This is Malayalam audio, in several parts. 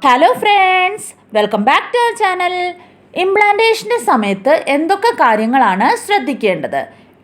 Hello friends, welcome back to our channel. ഇംപ്ലാന്റേഷൻ്റെ സമയത്ത് എന്തൊക്കെ കാര്യങ്ങളാണ് ശ്രദ്ധിക്കേണ്ടത്?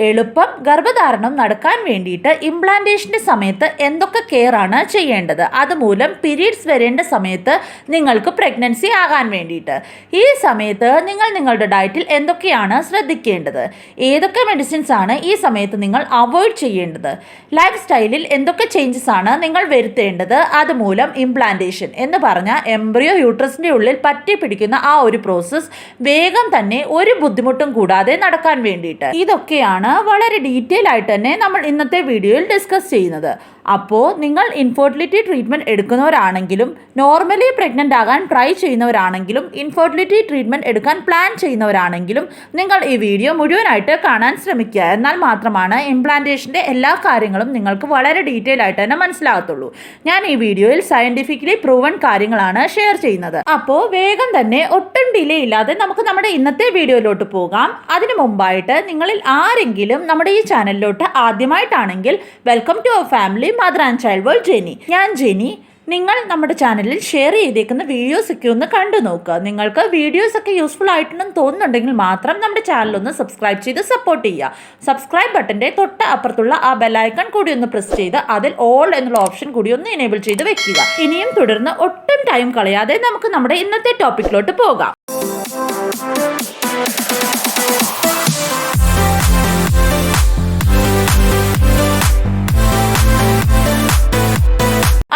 എളുപ്പം ഗർഭധാരണം നടക്കാൻ വേണ്ടിയിട്ട് ഇംപ്ലാന്റേഷൻ്റെ സമയത്ത് എന്തൊക്കെ കെയർ ആണ് ചെയ്യേണ്ടത്? അതുമൂലം പീരീഡ്സ് വരേണ്ട സമയത്ത് നിങ്ങൾക്ക് പ്രഗ്നൻസി ആകാൻ വേണ്ടിയിട്ട് ഈ സമയത്ത് നിങ്ങൾ നിങ്ങളുടെ ഡയറ്റിൽ എന്തൊക്കെയാണ് ശ്രദ്ധിക്കേണ്ടത്? ഏതൊക്കെ മെഡിസിൻസ് ആണ് ഈ സമയത്ത് നിങ്ങൾ അവോയ്ഡ് ചെയ്യേണ്ടത്? ലൈഫ് സ്റ്റൈലിൽ എന്തൊക്കെ ചേഞ്ചസ് ആണ് നിങ്ങൾ വരുത്തേണ്ടത്? അതുമൂലം ഇംപ്ലാന്റേഷൻ എന്ന് പറഞ്ഞാൽ എംബ്രിയോ യൂട്രസിൻ്റെ ഉള്ളിൽ പറ്റി പിടിക്കുന്ന ആ ഒരു പ്രോസസ്സ് വേഗം തന്നെ ഒരു ബുദ്ധിമുട്ടും കൂടാതെ നടക്കാൻ വേണ്ടിയിട്ട് ഇതൊക്കെയാണ് വളരെ ഡീറ്റെയിൽ ആയിട്ട് തന്നെ നമ്മൾ ഇന്നത്തെ വീഡിയോയിൽ ഡിസ്കസ് ചെയ്യുന്നത്. അപ്പോൾ നിങ്ങൾ ഇൻഫെർട്ടിലിറ്റി ട്രീറ്റ്മെൻറ്റ് എടുക്കുന്നവരാണെങ്കിലും നോർമലി പ്രഗ്നൻ്റ് ആകാൻ ട്രൈ ചെയ്യുന്നവരാണെങ്കിലും ഇൻഫെർട്ടിലിറ്റി ട്രീറ്റ്മെൻറ്റ് എടുക്കാൻ പ്ലാൻ ചെയ്യുന്നവരാണെങ്കിലും നിങ്ങൾ ഈ വീഡിയോ മുഴുവനായിട്ട് കാണാൻ ശ്രമിക്കുക. എന്നാൽ മാത്രമാണ് ഇംപ്ലാന്റേഷൻ്റെ എല്ലാ കാര്യങ്ങളും നിങ്ങൾക്ക് വളരെ ഡീറ്റെയിൽ ആയിട്ട് തന്നെ മനസ്സിലാകത്തുള്ളൂ. ഞാൻ ഈ വീഡിയോയിൽ സയൻറ്റിഫിക്കലി പ്രൂവൺ കാര്യങ്ങളാണ് ഷെയർ ചെയ്യുന്നത്. അപ്പോൾ വേഗം തന്നെ ഒട്ടും ഡിലേ ഇല്ലാതെ നമുക്ക് നമ്മുടെ ഇന്നത്തെ വീഡിയോയിലോട്ട് പോകാം. അതിനു മുമ്പായിട്ട് നിങ്ങളിൽ ആരെങ്കിലും നമ്മുടെ ഈ ചാനലിലോട്ട് ആദ്യമായിട്ടാണെങ്കിൽ welcome to our family mother and child world Jeni. ഞാൻ ജെനി. നിങ്ങൾ നമ്മുടെ ചാനലിൽ ഷെയർ ചെയ്തേക്കുന്ന വീഡിയോസൊക്കെ ഒന്ന് കണ്ടു നോക്കുക. നിങ്ങൾക്ക് വീഡിയോസൊക്കെ യൂസ്ഫുൾ ആയിട്ടുണ്ടെന്ന് തോന്നുന്നുണ്ടെങ്കിൽ മാത്രം നമ്മുടെ ചാനലൊന്ന് സബ്സ്ക്രൈബ് ചെയ്ത് സപ്പോർട്ട് ചെയ്യുക. സബ്സ്ക്രൈബ് ബട്ടൻ്റെ തൊട്ട് അപ്പുറത്തുള്ള ആ ബെല്ലൈക്കൺ കൂടി ഒന്ന് പ്രസ് ചെയ്ത് അതിൽ ഓൾ എന്നുള്ള ഓപ്ഷൻ കൂടി ഒന്ന് എനേബിൾ ചെയ്ത് വെക്കുക. ഇനിയും തുടർന്ന് ഒട്ടും ടൈം കളയാതെ നമുക്ക് നമ്മുടെ ഇന്നത്തെ ടോപ്പിക്കിലോട്ട് പോകാം.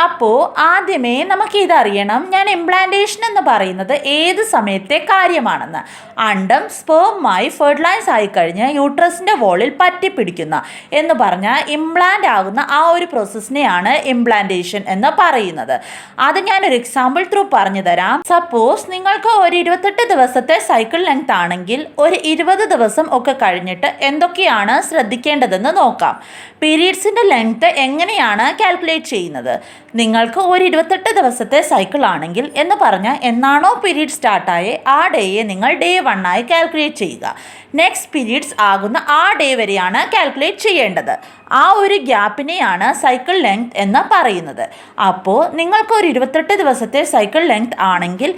അപ്പോൾ ആദ്യമേ നമുക്ക് ഇതറിയണം, ഞാൻ ഇംപ്ലാന്റേഷൻ എന്ന് പറയുന്നത് ഏത് സമയത്തെ കാര്യമാണെന്ന്. അണ്ടം സ്പേമുമായി ഫെർട്ടിലൈസ് ആയിക്കഴിഞ്ഞ് യൂട്രസിൻ്റെ വോളിൽ പറ്റിപ്പിടിക്കുന്ന എന്ന് പറഞ്ഞാൽ ഇംപ്ലാന്റ് ആകുന്ന ആ ഒരു പ്രോസസ്സിനെയാണ് ഇംപ്ലാന്റേഷൻ എന്ന് പറയുന്നത്. അത് ഞാനൊരു എക്സാമ്പിൾ ത്രൂ പറഞ്ഞു തരാം. സപ്പോസ് നിങ്ങൾക്ക് ഒരു 28 ദിവസത്തെ സൈക്കിൾ ലെങ്ത് ആണെങ്കിൽ ഒരു 20 ദിവസം ഒക്കെ കഴിഞ്ഞിട്ട് എന്തൊക്കെയാണ് ശ്രദ്ധിക്കേണ്ടതെന്ന് നോക്കാം. പീരീഡ്സിൻ്റെ ലെങ്ത് എങ്ങനെയാണ് കാൽക്കുലേറ്റ് ചെയ്യുന്നത്? നിങ്ങൾക്ക് ഒരു 28 ദിവസത്തെ സൈക്കിൾ ആണെങ്കിൽ എന്ന് പറഞ്ഞാൽ എന്നാണോ പീരീഡ് സ്റ്റാർട്ടായേ ആ ഡേയെ നിങ്ങൾ ഡേ 1 ആയി കാൽക്കുലേറ്റ് ചെയ്യുക. നെക്സ്റ്റ് പീരീഡ്സ് ആകുന്ന ആ ഡേ വരെയാണ് കാൽക്കുലേറ്റ് ചെയ്യേണ്ടത്. ആ ഒരു ഗ്യാപ്പിനെയാണ് സൈക്കിൾ ലെങ്ത് എന്ന് പറയുന്നത്. അപ്പോൾ നിങ്ങൾക്ക് ഒരു 28 ദിവസത്തെ സൈക്കിൾ ലെങ്ത് ആണെങ്കിൽ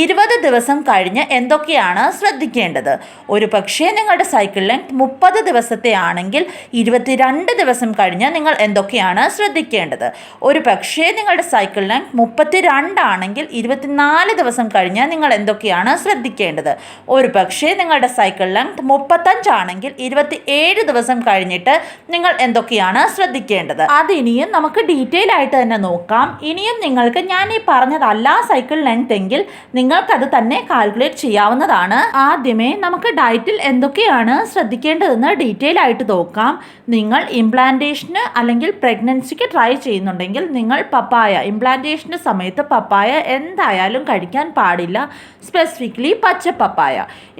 20 ദിവസം കഴിഞ്ഞ് എന്തൊക്കെയാണ് ശ്രദ്ധിക്കേണ്ടത്? ഒരു പക്ഷേ നിങ്ങളുടെ സൈക്കിൾ ലെങ്ത് 30 ദിവസത്തെ ആണെങ്കിൽ 22 ദിവസം കഴിഞ്ഞ് നിങ്ങൾ എന്തൊക്കെയാണ് ശ്രദ്ധിക്കേണ്ടത്? ഒരു പക്ഷേ നിങ്ങളുടെ സൈക്കിൾ ലെങ്ത് 32 ആണെങ്കിൽ 24 ദിവസം കഴിഞ്ഞ് നിങ്ങൾ എന്തൊക്കെയാണ് ശ്രദ്ധിക്കേണ്ടത്? ഒരു പക്ഷേ നിങ്ങളുടെ സൈക്കിൾ ലെങ്ത് 35 ആണെങ്കിൽ 27 ദിവസം കഴിഞ്ഞിട്ട് നിങ്ങൾ എന്തൊക്കെയാണ് ശ്രദ്ധിക്കേണ്ടത്? അതിനിയും നമുക്ക് ഡീറ്റെയിൽ ആയിട്ട് തന്നെ നോക്കാം. ഇനിയും നിങ്ങൾക്ക് ഞാൻ ഈ പറഞ്ഞതല്ല സൈക്കിൾ ലെങ്ത് എങ്കിൽ നിങ്ങൾക്കത് തന്നെ കാൽക്കുലേറ്റ് ചെയ്യാവുന്നതാണ്. ആദ്യമേ നമുക്ക് ഡയറ്റിൽ എന്തൊക്കെയാണ് ശ്രദ്ധിക്കേണ്ടതെന്ന് ഡീറ്റെയിൽ ആയിട്ട് നോക്കാം. നിങ്ങൾ ഇംപ്ലാന്റേഷന് അല്ലെങ്കിൽ പ്രഗ്നൻസിക്ക് ട്രൈ ചെയ്യുന്നുണ്ടെങ്കിൽ നിങ്ങൾ പപ്പായ ഇംപ്ലാന്റേഷൻ്റെ സമയത്ത് പപ്പായ എന്തായാലും കഴിക്കാൻ പാടില്ല. സ്പെസിഫിക്കലി പച്ച പപ്പായ.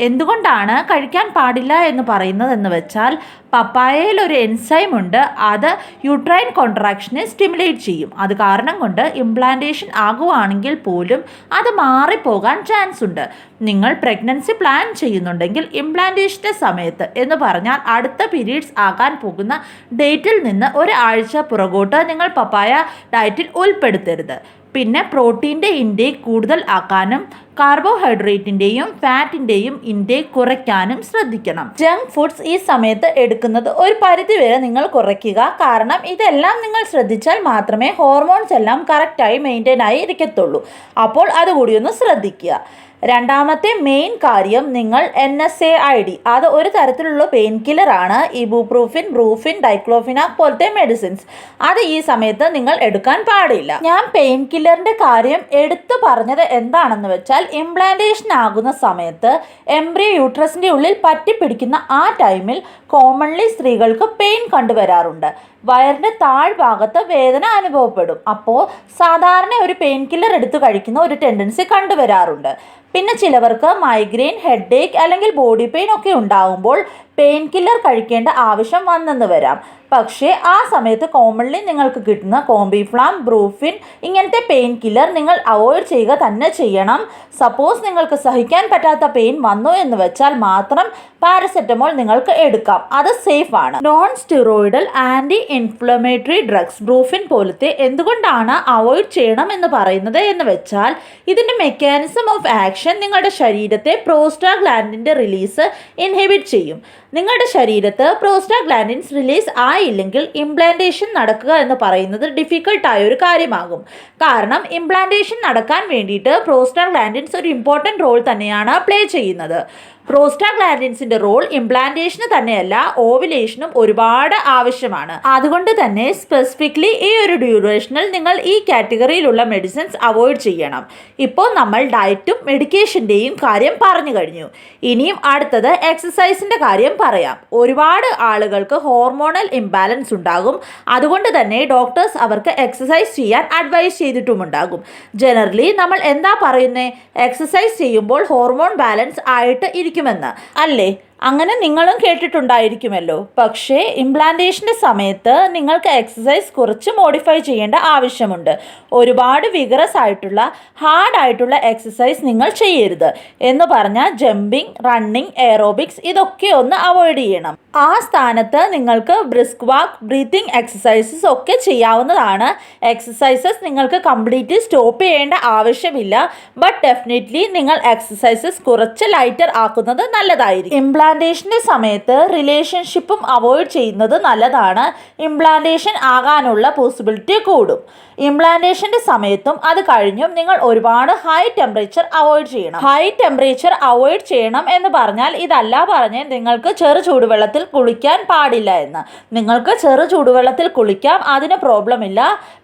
എന്തുകൊണ്ടാണ് കഴിക്കാൻ പാടില്ല എന്ന് പറയുന്നതെന്ന് വെച്ചാൽ പപ്പായയിൽ ഒരു എൻസൈം ഉണ്ട്, അത് യൂട്രൈൻ കോൺട്രാക്ഷനെ സ്റ്റിമുലേറ്റ് ചെയ്യും. അത് കാരണം കൊണ്ട് ഇംപ്ലാന്റേഷൻ ആകുവാണെങ്കിൽ പോലും അത് മാറിപ്പോകാൻ ചാൻസ് ഉണ്ട്. നിങ്ങൾ പ്രഗ്നൻസി പ്ലാൻ ചെയ്യുന്നുണ്ടെങ്കിൽ ഇംപ്ലാന്റേഷൻ്റെ സമയത്ത് എന്ന് പറഞ്ഞാൽ അടുത്ത പീരീഡ്സ് ആകാൻ പോകുന്ന ഡേറ്റിൽ നിന്ന് ഒരാഴ്ച പുറകോട്ട് നിങ്ങൾ പപ്പായ ഡയറ്റിൽ ഉൾപ്പെടുത്തരുത്. പിന്നെ പ്രോട്ടീൻ്റെ ഇൻടേക്ക് കൂടുതൽ ആക്കാനും കാർബോഹൈഡ്രേറ്റിൻ്റെയും ഫാറ്റിൻ്റെയും ഇൻടേക്ക് കുറയ്ക്കാനും ശ്രദ്ധിക്കണം. ജങ്ക് ഫുഡ്സ് ഈ സമയത്ത് എടുക്കുന്നത് ഒരു പരിധിവരെ നിങ്ങൾ കുറയ്ക്കുക. കാരണം ഇതെല്ലാം നിങ്ങൾ ശ്രദ്ധിച്ചാൽ മാത്രമേ ഹോർമോൺസ് എല്ലാം കറക്റ്റായി മെയിൻറ്റെയിൻ ആയി ഇരിക്കത്തുള്ളൂ. അപ്പോൾ അതുകൂടി ഒന്ന് ശ്രദ്ധിക്കുക. രണ്ടാമത്തെ മെയിൻ കാര്യം, നിങ്ങൾ NSAID അത് ഒരു തരത്തിലുള്ള പെയിൻ കില്ലറാണ്. ഇബുപ്രൂഫിൻ, ബ്രൂഫിൻ, ഡൈക്ലോഫിനാക് പോലത്തെ മെഡിസിൻസ് അത് ഈ സമയത്ത് നിങ്ങൾ എടുക്കാൻ പാടില്ല. ഞാൻ പെയിൻ കില്ലറിൻ്റെ കാര്യം എടുത്തു പറഞ്ഞത് എന്താണെന്ന് വെച്ചാൽ ഇംപ്ലാന്റേഷൻ ആകുന്ന സമയത്ത് എംബ്രിയോ യൂട്രസിൻ്റെ ഉള്ളിൽ പറ്റിപ്പിടിക്കുന്ന ആ ടൈമിൽ കോമൺലി സ്ത്രീകൾക്ക് പെയിൻ കണ്ടുവരാറുണ്ട്. വയറിൻ്റെ താഴ്ഭാഗത്ത് വേദന അനുഭവപ്പെടും. അപ്പോൾ സാധാരണ ഒരു പെയിൻ കില്ലർ എടുത്ത് കഴിക്കുന്ന ഒരു ടെൻഡൻസി കണ്ടുവരാറുണ്ട്. പിന്നെ ചിലവർക്ക് മൈഗ്രെയിൻ, ഹെഡേക്ക് അല്ലെങ്കിൽ ബോഡി പെയിൻ ഒക്കെ ഉണ്ടാകുമ്പോൾ പെയിൻ കില്ലർ കഴിക്കേണ്ട ആവശ്യം വന്നെന്ന് വരാം. പക്ഷേ ആ സമയത്ത് കോമൺലി നിങ്ങൾക്ക് കിട്ടുന്ന കോംബിഫ്ലാം, ബ്രൂഫിൻ ഇങ്ങനത്തെ പെയിൻ കില്ലർ നിങ്ങൾ അവോയ്ഡ് ചെയ്യുക തന്നെ ചെയ്യണം. സപ്പോസ് നിങ്ങൾക്ക് സഹിക്കാൻ പറ്റാത്ത പെയിൻ വന്നു എന്ന് വെച്ചാൽ മാത്രം പാരസെറ്റമോൾ നിങ്ങൾക്ക് എടുക്കാം, അത് സേഫ് ആണ്. Non steroidal anti inflammatory drugs Brufen പോലത്തെ എന്തുകൊണ്ടാണ് അവോയ്ഡ് ചെയ്യണം എന്ന് പറയുന്നത് എന്ന് വെച്ചാൽ ഇതിൻ്റെ മെക്കാനിസം ഓഫ് ആക്ഷൻ നിങ്ങളുടെ ശരീരത്തെ പ്രോസ്റ്റാഗ്ലാൻഡിൻ്റെ റിലീസ് ഇൻഹിബിറ്റ് ചെയ്യും. നിങ്ങളുടെ ശരീരത്ത് പ്രോസ്റ്റാഗ്ലാൻഡിൻസ് റിലീസ് ആയില്ലെങ്കിൽ ഇംപ്ലാന്റേഷൻ നടക്കുക എന്ന് പറയുന്നത് ഡിഫിക്കൽട്ടായ ഒരു കാര്യമാകും. കാരണം ഇംപ്ലാന്റേഷൻ നടക്കാൻ വേണ്ടിയിട്ട് പ്രോസ്റ്റാഗ്ലാൻഡിൻസ് ഒരു ഇമ്പോർട്ടൻറ്റ് റോൾ തന്നെയാണ് പ്ലേ ചെയ്യുന്നത്. പ്രോസ്റ്റാഗ്ലാൻഡിൻസിൻ്റെ റോൾ ഇംപ്ലാന്റേഷന് തന്നെയല്ല ഓവുലേഷനും ഒരുപാട് ആവശ്യമാണ്. അതുകൊണ്ട് തന്നെ സ്പെസിഫിക്കലി ഈ ഒരു ഡ്യൂറേഷനിൽ നിങ്ങൾ ഈ കാറ്റഗറിയിലുള്ള മെഡിസിൻസ് അവോയ്ഡ് ചെയ്യണം. ഇപ്പോൾ നമ്മൾ ഡയറ്റും മെഡിക്കേഷൻ്റെയും കാര്യം പറഞ്ഞു കഴിഞ്ഞു. ഇനിയും അടുത്തത് എക്സസൈസിൻ്റെ കാര്യം പറയാം. ഒരുപാട് ആളുകൾക്ക് ഹോർമോണൽ ഇംബാലൻസ് ഉണ്ടാകും. അതുകൊണ്ട് തന്നെ ഡോക്ടേഴ്സ് അവർക്ക് എക്സസൈസ് ചെയ്യാൻ അഡ്വൈസ് ചെയ്തിട്ടുമുണ്ടാകും. ജനറലി നമ്മൾ എന്താ പറയുന്നത്, എക്സസൈസ് ചെയ്യുമ്പോൾ ഹോർമോൺ ബാലൻസ് ആയിട്ട് ഇരിക്കുമെന്ന് അല്ലേ? അങ്ങനെ നിങ്ങളും കേട്ടിട്ടുണ്ടായിരിക്കുമല്ലോ. പക്ഷേ ഇംപ്ലാന്റേഷൻ്റെ സമയത്ത് നിങ്ങൾക്ക് എക്സസൈസ് കുറച്ച് മോഡിഫൈ ചെയ്യേണ്ട ആവശ്യമുണ്ട്. ഒരുപാട് വിഗറസ് ആയിട്ടുള്ള ഹാർഡായിട്ടുള്ള എക്സസൈസ് നിങ്ങൾ ചെയ്യരുത്. എന്ന് പറഞ്ഞാൽ ജമ്പിങ്, റണ്ണിങ്, എയറോബിക്സ് ഇതൊക്കെ ഒന്ന് അവോയ്ഡ് ചെയ്യണം. ആ സ്ഥാനത്ത് നിങ്ങൾക്ക് ബ്രിസ്ക് വാക്ക്, ബ്രീത്തിങ് എക്സസൈസസ് ഒക്കെ ചെയ്യാവുന്നതാണ്. എക്സസൈസസ് നിങ്ങൾക്ക് കംപ്ലീറ്റ്ലി സ്റ്റോപ്പ് ചെയ്യേണ്ട ആവശ്യമില്ല. ബട്ട് ഡെഫിനറ്റ്ലി നിങ്ങൾ എക്സസൈസസ് കുറച്ച് ലൈറ്റർ ആക്കുന്നത് നല്ലതായിരിക്കും. ഇംപ്ലാന്റേഷൻ്റെ സമയത്ത് റിലേഷൻഷിപ്പും അവോയ്ഡ് ചെയ്യുന്നത് നല്ലതാണ്. ഇംപ്ലാന്റേഷൻ ആകാനുള്ള പോസിബിലിറ്റി കൂടും. ഇംപ്ലാന്റേഷൻ്റെ സമയത്തും അത് കഴിഞ്ഞും നിങ്ങൾ ഒരുപാട് ഹൈ ടെമ്പറേച്ചർ അവോയ്ഡ് ചെയ്യണം. ഹൈ ടെമ്പറേച്ചർ അവോയ്ഡ് ചെയ്യണം എന്ന് പറഞ്ഞാൽ ഇതല്ല പറഞ്ഞ് നിങ്ങൾക്ക് ചെറു ചൂടുവെള്ളത്തിൽ കുളിക്കാൻ പാടില്ല എന്ന്. നിങ്ങൾക്ക് ചെറു ചൂടുവെള്ളത്തിൽ കുളിക്കാം, അതിന് പ്രോബ്ലം ഇല്ല.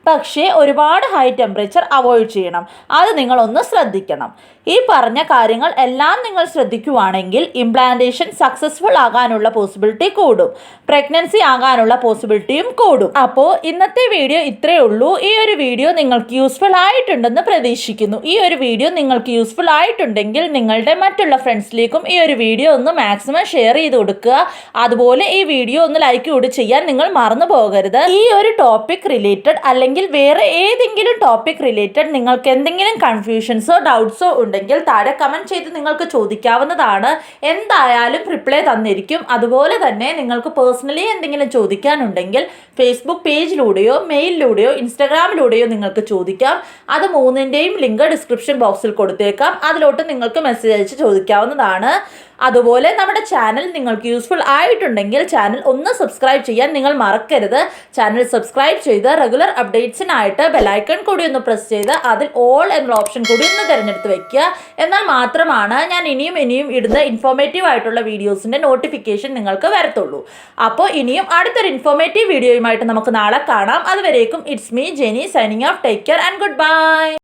പക്ഷേ ഒരുപാട് ഹൈ ടെമ്പറേച്ചർ അവോയ്ഡ് ചെയ്യണം. അത് നിങ്ങളൊന്ന് ശ്രദ്ധിക്കണം. ഈ പറഞ്ഞ കാര്യങ്ങൾ എല്ലാം നിങ്ങൾ ശ്രദ്ധിക്കുവാണെങ്കിൽ ഇംപ്ലാന്റേഷൻ സക്സസ്ഫുൾ ആകാനുള്ള പോസിബിലിറ്റി കൂടും. പ്രഗ്നൻസി ആകാനുള്ള പോസിബിലിറ്റിയും കൂടും. അപ്പോൾ ഇന്നത്തെ വീഡിയോ ഇത്രയേ ഉള്ളൂ. ഈ ഒരു വീഡിയോ നിങ്ങൾക്ക് യൂസ്ഫുൾ ആയിട്ടുണ്ടെന്ന് പ്രതീക്ഷിക്കുന്നു. ഈ ഒരു വീഡിയോ നിങ്ങൾക്ക് യൂസ്ഫുൾ ആയിട്ടുണ്ടെങ്കിൽ നിങ്ങളുടെ മറ്റുള്ള ഫ്രണ്ട്സിലേക്കും ഈ ഒരു വീഡിയോ ഒന്ന് മാക്സിമം ഷെയർ ചെയ്ത് കൊടുക്കുക. അതുപോലെ ഈ വീഡിയോ ഒന്ന് ലൈക്ക് കൂടി ചെയ്യാൻ നിങ്ങൾ മറന്നു പോകരുത്. ഈ ഒരു ടോപ്പിക് റിലേറ്റഡ് അല്ലെങ്കിൽ വേറെ ഏതെങ്കിലും ടോപ്പിക് റിലേറ്റഡ് നിങ്ങൾക്ക് എന്തെങ്കിലും കൺഫ്യൂഷൻസോ ഡൗട്ട്സോ ഉണ്ടെങ്കിൽ താഴെ കമൻറ്റ് ചെയ്ത് നിങ്ങൾക്ക് ചോദിക്കാവുന്നതാണ്. എന്തായാലും റിപ്ലൈ തന്നിരിക്കും. അതുപോലെ തന്നെ നിങ്ങൾക്ക് പേഴ്സണലി എന്തെങ്കിലും ചോദിക്കാനുണ്ടെങ്കിൽ ഫേസ്ബുക്ക് പേജിലൂടെയോ മെയിലിലൂടെയോ ഇൻസ്റ്റാഗ്രാമിലൂടെയോ നിങ്ങൾക്ക് ചോദിക്കാം. അത് മൂന്നിൻ്റെയും ലിങ്ക് ഡിസ്ക്രിപ്ഷൻ ബോക്സിൽ കൊടുത്തേക്കാം. അതിലോട്ട് നിങ്ങൾക്ക് മെസ്സേജ് അയച്ച് ചോദിക്കാവുന്നതാണ്. അതുപോലെ നമ്മുടെ ചാനൽ നിങ്ങൾക്ക് യൂസ്ഫുൾ ആയിട്ടുണ്ടെങ്കിൽ ചാനൽ ഒന്ന് സബ്സ്ക്രൈബ് ചെയ്യാൻ നിങ്ങൾ മറക്കരുത്. ചാനൽ സബ്സ്ക്രൈബ് ചെയ്ത് റെഗുലർ അപ്ഡേറ്റ്സിനായിട്ട് ബെലൈക്കൺ കൂടി ഒന്ന് പ്രസ് ചെയ്ത് അതിൽ ഓൾ എന്നുള്ള ഓപ്ഷൻ കൂടി ഒന്ന് തിരഞ്ഞെടുത്ത് വെക്കുക. എന്നാൽ മാത്രമാണ് ഞാൻ ഇനിയും ഇടുന്ന ഇൻഫോർമേറ്റീവ് ആയിട്ടുള്ള വീഡിയോസിൻ്റെ നോട്ടിഫിക്കേഷൻ നിങ്ങൾക്ക് വരത്തുള്ളൂ. അപ്പോൾ ഇനിയും അടുത്തൊരു ഇൻഫോർമേറ്റീവ് വീഡിയോയുമായിട്ട് നമുക്ക് നാളെ കാണാം. അതുവരേക്കും it's me Jenny signing off. Take care and good by.